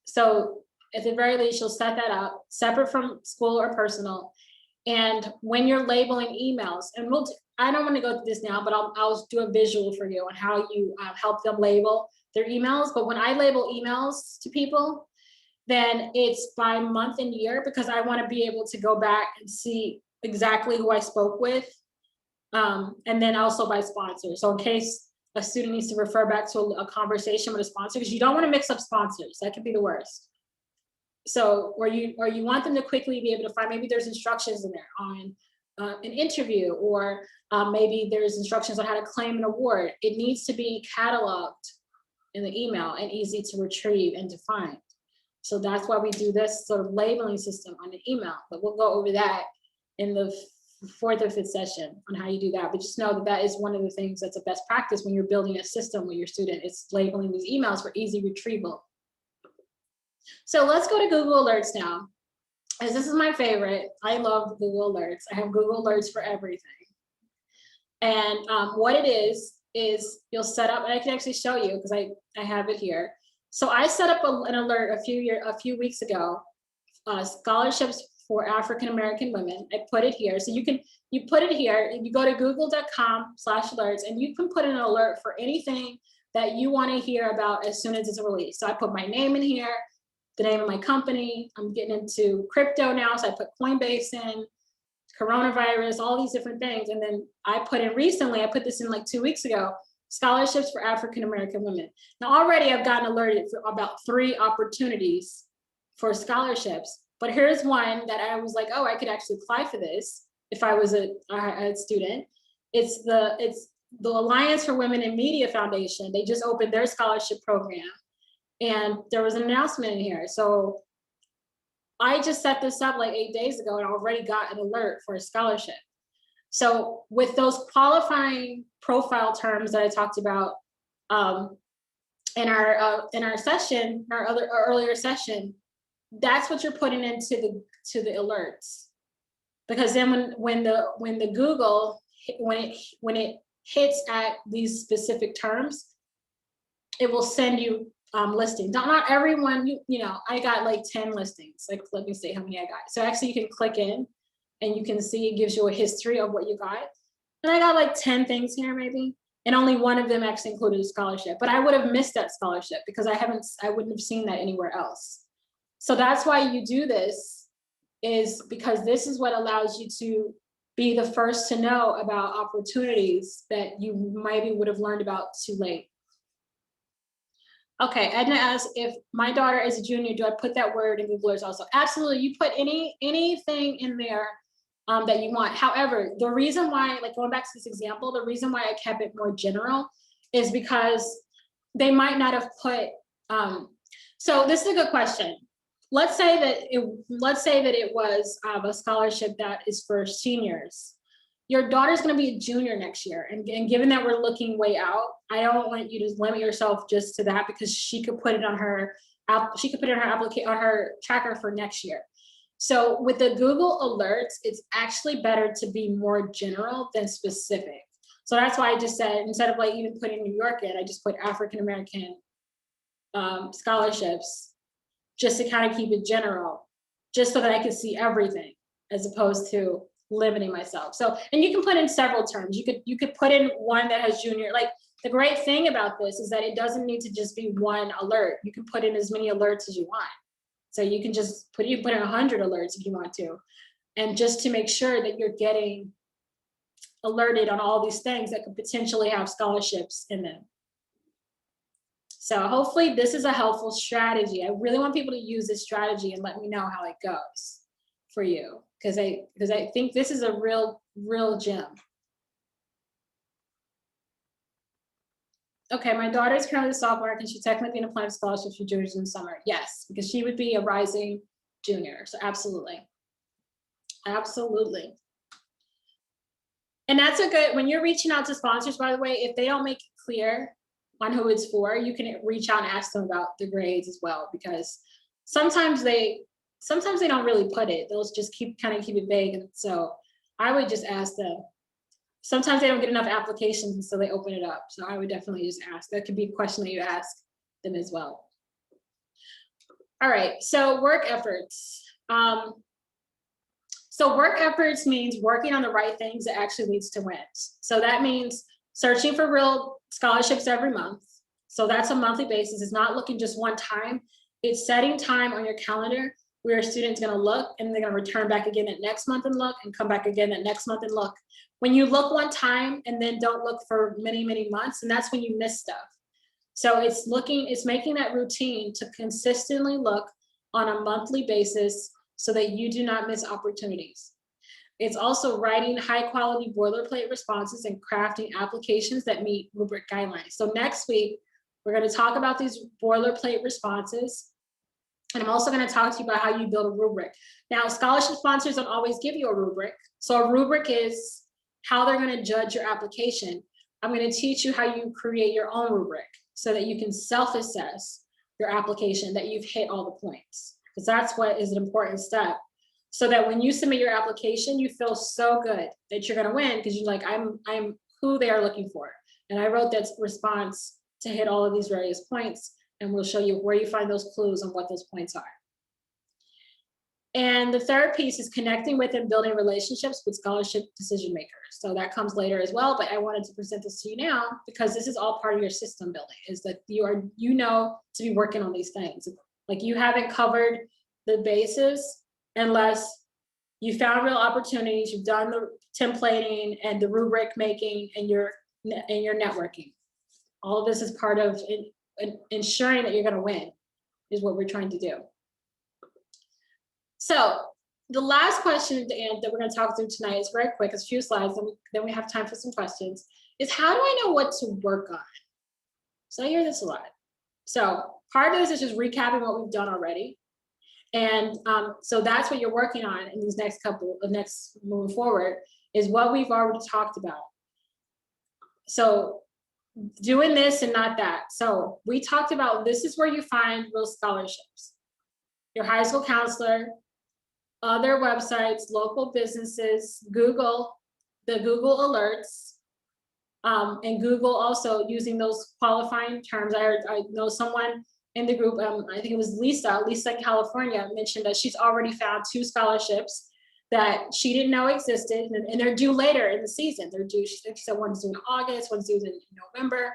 So at the very least, you'll set that up separate from school or personal. And when you're labeling emails, and I don't want to go through this now, but I'll do a visual for you on how you help them label their emails. But when I label emails to people, then it's by month and year, because I want to be able to go back and see exactly who I spoke with. And then also by sponsor. So in case a student needs to refer back to a conversation with a sponsor, because you don't want to mix up sponsors. That could be the worst. So, or you want them to quickly be able to find, maybe there's instructions in there on an interview, or maybe there's instructions on how to claim an award. It needs to be cataloged in the email and easy to retrieve and to find. So that's why we do this sort of labeling system on the email, but we'll go over that in the 4th or 5th session on how you do that. But just know that that is one of the things that's a best practice when you're building a system with your student. It's labeling these emails for easy retrieval. So let's go to Google Alerts now, as this is my favorite. I love Google Alerts. I have Google Alerts for everything. And what it is you'll set up, and I can actually show you because I have it here. So I set up an alert a few weeks ago, scholarships for African-American women. I put it here. So you put it here, and you go to google.com/alerts, and you can put an alert for anything that you want to hear about as soon as it's released. So I put my name in here, the name of my company. I'm getting into crypto now, so I put Coinbase in, coronavirus, all these different things. And then I put in recently, I put this in like 2 weeks ago, scholarships for African-American women. Now already I've gotten alerted for about 3 opportunities for scholarships, but here's one that I was like, oh, I could actually apply for this if I was a student. It's the Alliance for Women in Media Foundation. They just opened their scholarship program, and there was an announcement in here. So I just set this up like 8 days ago and already got an alert for a scholarship. So with those qualifying profile terms that I talked about in our session, our earlier session, that's what you're putting into the alerts. Because then when the Google, when it hits at these specific terms, it will send you listings. Not everyone, I got like 10 listings. Like, let me see how many I got. So actually you can click in and you can see it gives you a history of what you got. And I got like 10 things here maybe. And only one of them actually included a scholarship, but I would have missed that scholarship because I wouldn't have seen that anywhere else. So that's why you do this, is because this is what allows you to be the first to know about opportunities that you maybe would have learned about too late. Okay, Edna asks, if my daughter is a junior, do I put that word in Google Alerts also? Absolutely, you put anything in there that you want. However, the reason why, like going back to this example, the reason why I kept it more general is because they might not have put, so this is a good question. Let's say that it was a scholarship that is for seniors. Your daughter's going to be a junior next year, and given that we're looking way out, I don't want you to limit yourself just to that, because she could put it on her application, on her tracker for next year. So with the Google Alerts, it's actually better to be more general than specific. So that's why I just said, instead of like even putting New York in, I just put African-American scholarships, just to kind of keep it general, just so that I could see everything, as opposed to limiting myself. So, and you can put in several terms. You could put in one that has junior. Like, the great thing about this is that it doesn't need to just be one alert. You can put in as many alerts as you want. So you can just put in 100 alerts if you want to, and just to make sure that you're getting alerted on all these things that could potentially have scholarships in them. So hopefully this is a helpful strategy. I really want people to use this strategy and let me know how it goes for you, because I think this is a real gem. Okay, my daughter is currently a sophomore. Can she technically be applying for scholarships for juniors in the summer? Yes, because she would be a rising junior. So absolutely. Absolutely. And that's a good, when you're reaching out to sponsors, by the way, if they don't make it clear on who it's for, you can reach out and ask them about the grades as well, because sometimes they don't really put it. They'll just keep it vague. And so I would just ask them. Sometimes they don't get enough applications, and so they open it up. So I would definitely just ask. That could be a question that you ask them as well. All right, so work efforts. So work efforts means working on the right things that actually leads to wins. So that means searching for real scholarships every month. So that's a monthly basis. It's not looking just one time. It's setting time on your calendar where a student's gonna look, and they're gonna return back again that next month and look, and come back again that next month and look. When you look one time and then don't look for many, many months, and that's when you miss stuff. So it's making that routine to consistently look on a monthly basis so that you do not miss opportunities. It's also writing high quality boilerplate responses and crafting applications that meet rubric guidelines. So next week, we're gonna talk about these boilerplate responses. And I'm also going to talk to you about how you build a rubric. Now, scholarship sponsors don't always give you a rubric. So a rubric is how they're going to judge your application. I'm going to teach you how you create your own rubric so that you can self-assess your application, that you've hit all the points, because that's what is an important step. So that when you submit your application, you feel so good that you're going to win, because you're like, I'm who they are looking for. And I wrote that response to hit all of these various points. And we'll show you where you find those clues on what those points are. And the third piece is connecting with and building relationships with scholarship decision makers. So that comes later as well, but I wanted to present this to you now because this is all part of your system building, is that you to be working on these things. Like, you haven't covered the bases unless you found real opportunities, you've done the templating and the rubric making and your networking. All of this is part of ensuring that you're going to win, is what we're trying to do. So the last question that we're going to talk through tonight is very quick. It's a few slides, then we have time for some questions, is how do I know what to work on? So I hear this a lot. So part of this is just recapping what we've done already. And so that's what you're working on in these next moving forward, is what we've already talked about. So doing this and not that. So we talked about, this is where you find real scholarships. Your high school counselor, other websites, local businesses, Google, the Google alerts, and Google also using those qualifying terms. I know someone in the group, I think it was Lisa in California, mentioned that she's already found 2 scholarships that she didn't know existed, and they're due later in the season. They're due, she said one's due in August, one's due in November.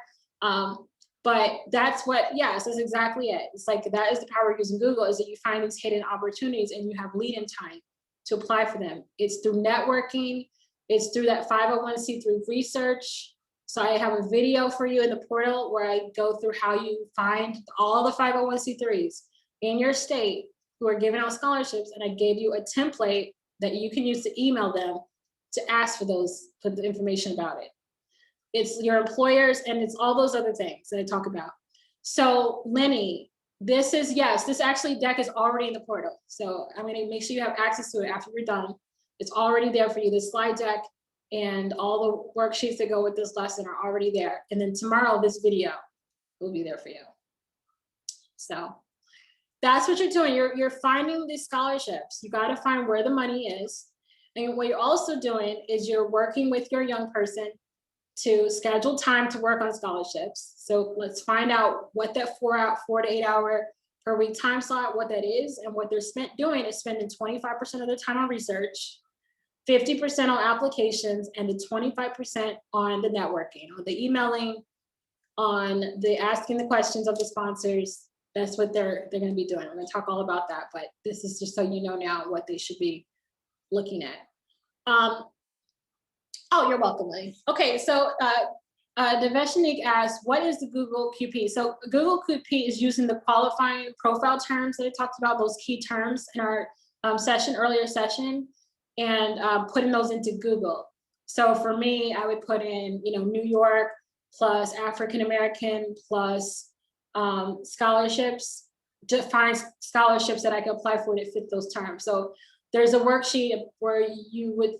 But that's yes, that's exactly it. It's like, that is the power of using Google, is that you find these hidden opportunities and you have lead-in time to apply for them. It's through networking, it's through that 501c3 research. So I have a video for you in the portal where I go through how you find all the 501c3s in your state who are giving out scholarships, and I gave you a template that you can use to email them to ask for the information about it. It's your employers, and it's all those other things that I talk about. So Lenny, this actually deck is already in the portal. So I'm gonna make sure you have access to it after we're done. It's already there for you. The slide deck and all the worksheets that go with this lesson are already there. And then tomorrow, this video will be there for you. So that's what you're doing. You're finding these scholarships. You got to find where the money is. And what you're also doing is you're working with your young person to schedule time to work on scholarships. So let's find out what that 4 to 8 hour per week time slot, what that is, and what they're doing is spending 25% of their time on research, 50% on applications, and the 25% on the networking, on the emailing, on the asking the questions of the sponsors. That's what they're going to be doing. We're going to talk all about that, but this is just so you know now what they should be looking at. Oh, you're welcome, Lee. Okay, so Deveshnik asked, what is the Google QP? So Google QP is using the qualifying profile terms that I talked about, those key terms in our earlier session, and putting those into Google. So for me, I would put in, New York plus African-American plus scholarships, to find scholarships that I could apply for that fit those terms. So there's a worksheet where you would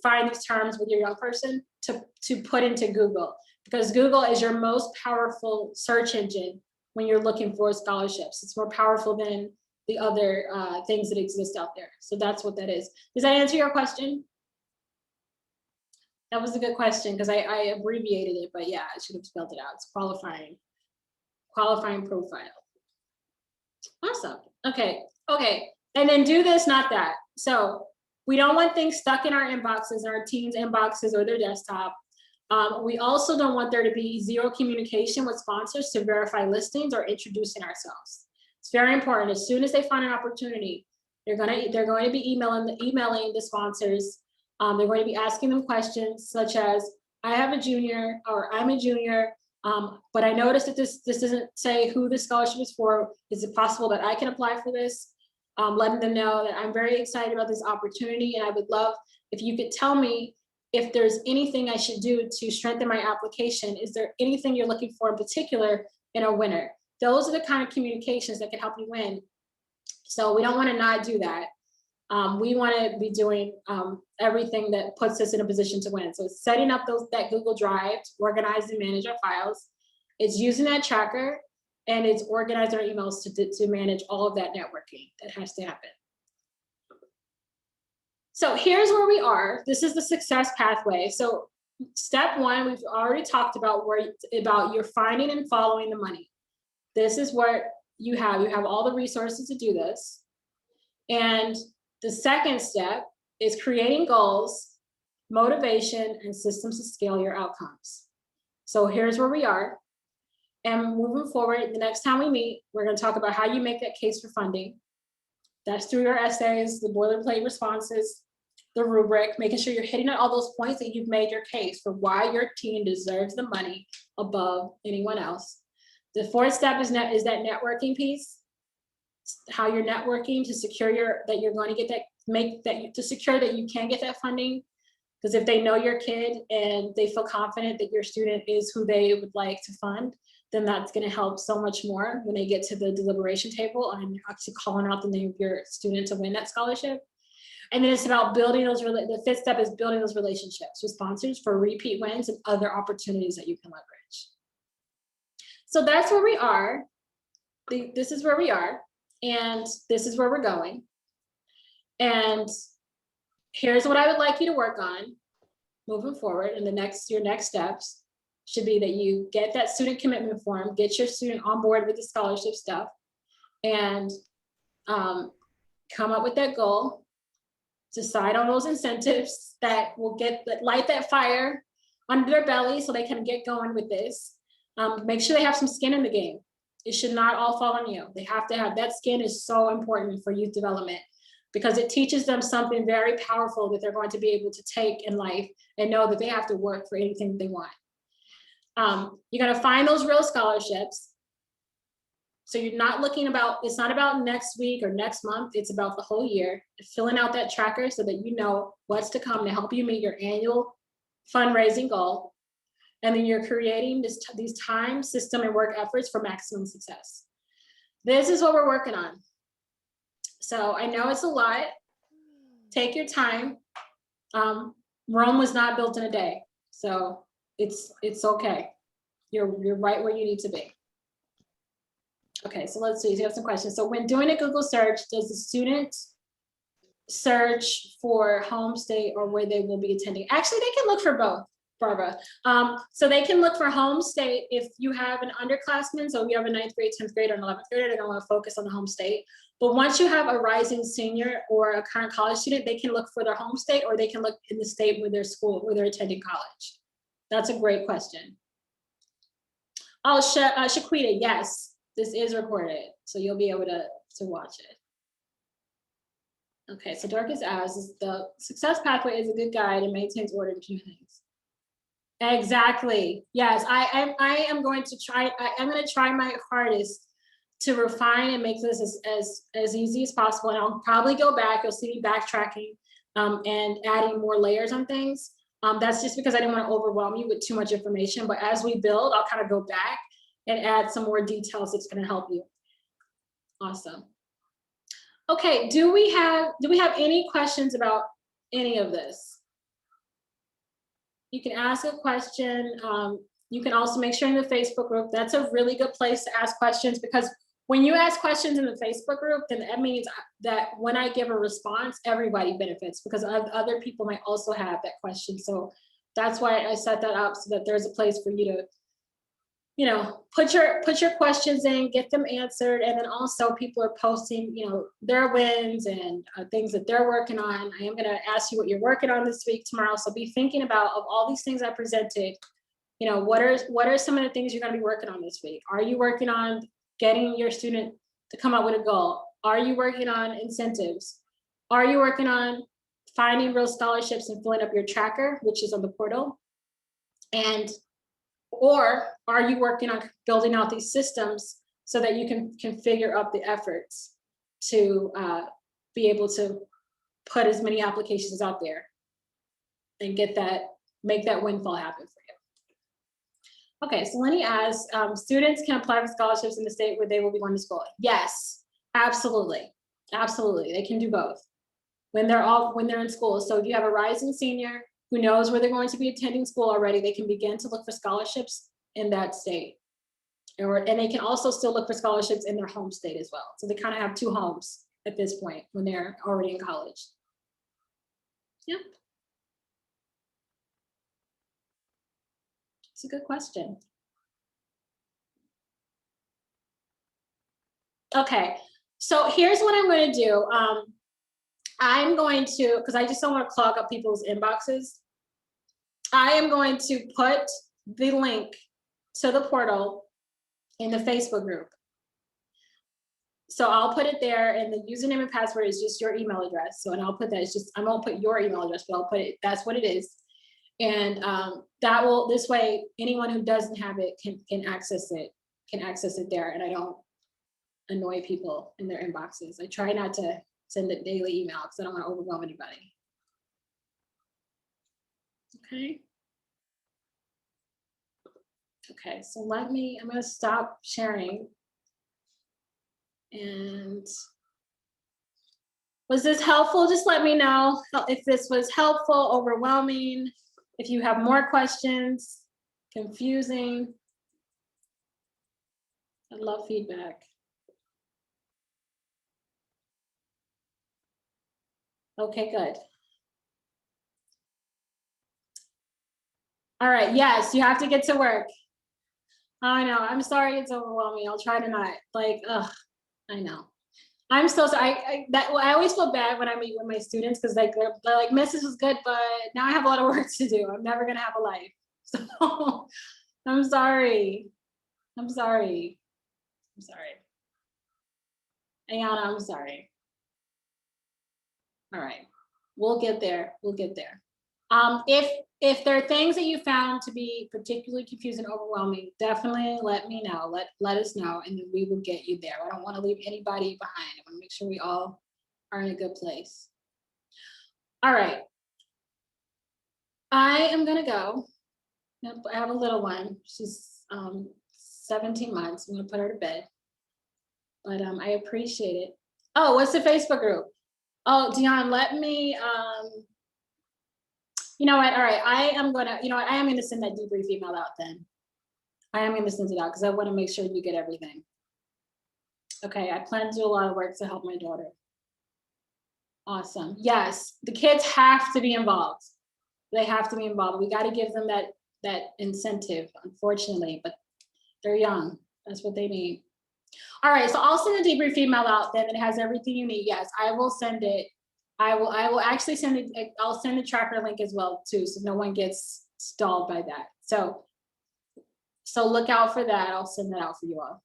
find these terms with your young person to put into Google, because Google is your most powerful search engine when you're looking for scholarships. It's more powerful than the other things that exist out there. So that's what that is. Does that answer your question? That was a good question, because I abbreviated it, but yeah, I should have spelled it out. It's qualifying profile. Awesome. Okay. And then do this, not that. So we don't want things stuck in our inboxes, our teams' inboxes or their desktop. We also don't want there to be zero communication with sponsors to verify listings or introducing ourselves. It's very important. As soon as they find an opportunity, they're going to be emailing the sponsors. They're going to be asking them questions such as, I have a junior, or I'm a junior, but I noticed that this doesn't say who the scholarship is for. Is it possible that I can apply for this? Letting them know that I'm very excited about this opportunity, and I would love if you could tell me if there's anything I should do to strengthen my application. Is there anything you're looking for in particular in a winner? Those are the kind of communications that can help you win. So we don't want to not do that. We want to be doing everything that puts us in a position to win. So it's setting up that Google Drive to organize and manage our files. It's using that tracker, and it's organizing our emails to manage all of that networking that has to happen. So here's where we are. This is the success pathway. So step one, we've already talked about about you're finding and following the money. This is what you have. You have all the resources to do this. And the second step is creating goals, motivation, and systems to scale your outcomes. So here's where we are. And moving forward, the next time we meet, we're going to talk about how you make that case for funding. That's through your essays, the boilerplate responses, the rubric, making sure you're hitting on all those points that you've made your case for why your team deserves the money above anyone else. The fourth step is that networking piece, how you're networking to secure that you're going to get that, to secure that you can get that funding. Because if they know your kid and they feel confident that your student is who they would like to fund, then that's going to help so much more when they get to the deliberation table and actually calling out the name of your student to win that scholarship. And then it's about building the fifth step is building those relationships with sponsors for repeat wins and other opportunities that you can leverage. So that's where we are. This is where we are, and this is where we're going. And here's what I would like you to work on moving forward. And your next steps should be that you get that student commitment form, get your student on board with the scholarship stuff, and come up with that goal, decide on those incentives that will light that fire under their belly so they can get going with this. Make sure they have some skin in the game. It should not all fall on you. They have to have that skin. Is so important for youth development, because it teaches them something very powerful that they're going to be able to take in life and know that they have to work for anything they want. You're going to find those real scholarships. So you're not it's not about next week or next month. It's about the whole year, filling out that tracker so that you know what's to come to help you meet your annual fundraising goal. And then you're creating these time, system, and work efforts for maximum success. This is what we're working on. So I know it's a lot. Take your time. Rome was not built in a day. So it's okay. You're right where you need to be. Okay, so let's see. So you have some questions. So when doing a Google search, does the student search for home state or where they will be attending? Actually, they can look for both. Barbara. So they can look for home state if you have an underclassman. So if you have a 9th grade, 10th grade, or an 11th grader, they're gonna wanna focus on the home state. But once you have a rising senior or a current college student, they can look for their home state, or they can look in the state where their school, where they're attending college. That's a great question. Oh, Shaquita, yes, this is recorded, so you'll be able to watch it. Okay, so Dorcas asks, the success pathway is a good guide and maintains order between things. Exactly. Yes, I am going to try. I'm going to try my hardest to refine and make this as easy as possible. And I'll probably go back. You'll see me backtracking and adding more layers on things. That's just because I didn't want to overwhelm you with too much information. But as we build, I'll kind of go back and add some more details that's going to help you. Awesome. Okay, do we have any questions about any of this? You can ask a question. You can also make sure in the Facebook group, that's a really good place to ask questions, because when you ask questions in the Facebook group, then that means that when I give a response, everybody benefits, because other people might also have that question. So that's why I set that up, so that there's a place for you to, you know, put your questions in, get them answered. And then also people are posting, you know, their wins and things that they're working on. I am going to ask you what you're working on this week, tomorrow. So be thinking about, of all these things I presented, you know, what are some of the things you're going to be working on this week? Are you working on getting your student to come up with a goal? Are you working on incentives? Are you working on finding real scholarships and filling up your tracker, which is on the portal? And or are you working on building out these systems so that you can configure up the efforts to be able to put as many applications out there and make that windfall happen for you? Okay, so Lenny asks, students can apply for scholarships in the state where they will be going to school. Yes, absolutely, absolutely. They can do both when they're in school. So if you have a rising senior who knows where they're going to be attending school already, they can begin to look for scholarships in that state. And they can also still look for scholarships in their home state as well. So they kind of have two homes at this point when they're already in college. Yep. It's a good question. Okay, so here's what I'm going to do. I'm going to, because I just don't want to clog up people's inboxes, I am going to put the link to the portal in the Facebook group. So I'll put it there, and the username and password is just your email address. So, and I'll put that, it's just, I won't put your email address, but I'll put it, that's what it is. And that will, this way, anyone who doesn't have it can access it there, and I don't annoy people in their inboxes. I try not to send a daily email because I don't want to overwhelm anybody. Okay. Okay, so I'm going to stop sharing. And was this helpful? Just let me know if this was helpful, overwhelming, if you have more questions, confusing. I love feedback. Okay, good. All right, yes, you have to get to work. I know, I'm sorry it's overwhelming. I'll try to not, like, ugh, I know. I'm so sorry. I always feel bad when I meet with my students, because like they're like, Miss, this was good, but now I have a lot of work to do. I'm never gonna have a life. So I'm sorry. I'm sorry. I'm sorry. Ayana, I'm sorry. All right. We'll get there. We'll get there. If there are things that you found to be particularly confusing, overwhelming, definitely let me know. Let us know, and then we will get you there. I don't want to leave anybody behind. I want to make sure we all are in a good place. All right. I am gonna go. I have a little one. She's 17 months. I'm gonna put her to bed. But I appreciate it. Oh, what's the Facebook group? Oh, Dion, let me, you know what, all right, I am gonna send that debrief email out then. I am gonna send it out because I wanna make sure you get everything. Okay, I plan to do a lot of work to help my daughter. Awesome, yes, the kids have to be involved. They have to be involved. We got to give them that incentive, unfortunately, but they're young. That's what they need. All right, so I'll send the debrief email out then. It has everything you need. Yes, I will send it. I will actually send it. I'll send the tracker link as well too, so no one gets stalled by that. So look out for that. I'll send that out for you all.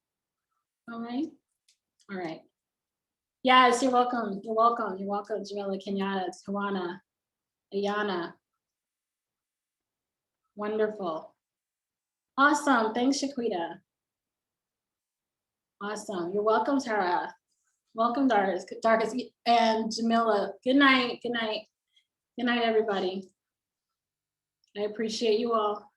All right. All right. Yes, you're welcome. You're welcome. You're welcome, Jamila, Kenyatta, Tawana, Ayana. Wonderful. Awesome. Thanks, Shaquita. Awesome. You're welcome, Tara. Welcome, Darkest, and Jamila. Good night. Good night. Good night, everybody. I appreciate you all.